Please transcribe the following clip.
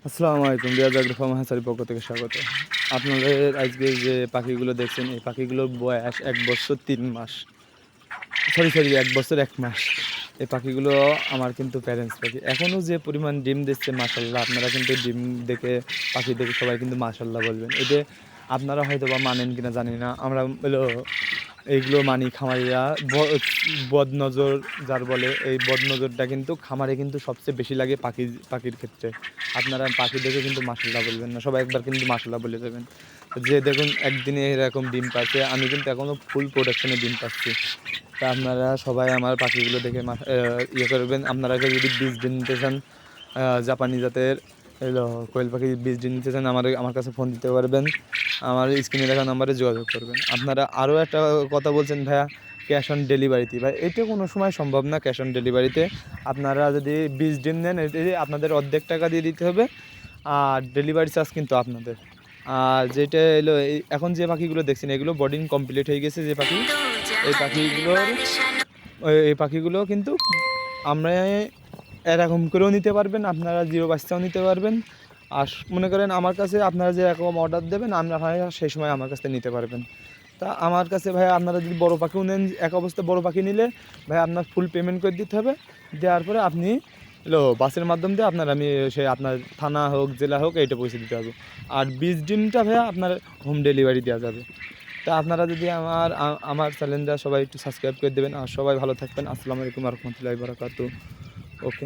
আসসালামু আলাইকুম। Riaz agro farm হ্যাচারির পক্ষ থেকে স্বাগত। আপনাদের আজকে যে পাখিগুলো দেখছেন, এই পাখিগুলোর বয়স ১ বছর ৩ মাস। সরি ১ বছর ১ মাস। এই পাখিগুলো আমার কিন্তু প্যারেন্টস পাখি। এখনও যে পরিমাণ ডিম দিচ্ছে মাশাআল্লাহ, আপনারা কিন্তু ডিম দেখে, পাখি দেখে সবাই কিন্তু মাশাআল্লাহ বলবেন। এতে আপনারা হয়তোবা মানেন কিনা জানি না। আমরা হলো এইগুলো মানি খামারিরা বদনজর যার বলে, এই বদনজরটা কিন্তু খামারে কিন্তু সবচেয়ে বেশি লাগে পাখির ক্ষেত্রে। আপনারা পাখি দেখে কিন্তু মাশাআল্লাহ বলবেন না। সবাই একবার কিন্তু মাশাআল্লাহ বলে দেবেন। যে দেখুন একদিনে এরকম ডিম পাচ্ছে, আমি কিন্তু এখনও ফুল প্রোডাকশনে ডিম পাচ্ছি। তা আপনারা সবাই আমার পাখিগুলো দেখে ইয়ে করবেন। আপনারা যদি বীজ ডিম নিতে চান, জাপানি জাতের হলো কোয়েল পাখির বীজ ডিম নিতে চান, আমার কাছে ফোন দিতে পারবেন। আমার স্ক্রিনে দেখা নাম্বারে যোগাযোগ করবেন। আপনারা আরও একটা কথা বলছেন ভাইয়া, ক্যাশ অন ডেলিভারিতে। ভাই এটা কোনো সময় সম্ভব না ক্যাশ অন ডেলিভারিতে। আপনারা যদি বীজ ডিম নেন, এটি আপনাদের অর্ধেক টাকা দিয়ে দিতে হবে, আর ডেলিভারি চার্জ কিন্তু আপনাদের। আর যেটা এলো এখন যে পাখিগুলো দেখছেন, এগুলো বোর্ডিং কমপ্লিট হয়ে গেছে। যে পাখি, এই পাখিগুলোর এই পাখিগুলো কিন্তু আমরা এরকম করেও নিতে পারবেন, আপনারা জিরো বাচ্চাও নিতে পারবেন। আর মনে করেন আমার কাছে আপনারা যে এরকম অর্ডার দেবেন, আমরা ভাই সেই সময় আমার কাছে নিতে পারবেন। তা আমার কাছে ভাই আপনারা যদি বড় পাখিও নেন, এক অবস্থায় বড় পাখি নিলে ভাই আপনার ফুল পেমেন্ট করে দিতে হবে। দেওয়ার পরে আপনি বাসের মাধ্যম দিয়ে আমি সেই আপনার থানা হোক জেলা হোক এইটা পৌঁছে দিতে হবে। আর বীজ ডিমটা ভাইয়া আপনার হোম ডেলিভারি দেওয়া যাবে। তা আপনারা যদি আমার চ্যানেলটা সবাই একটু সাবস্ক্রাইব করে দেবেন, আর সবাই ভালো থাকবেন। আসসালামু আলাইকুম ওয়া রাহমাতুল্লাহি ওয়া বারাকাতুহু। ওকে।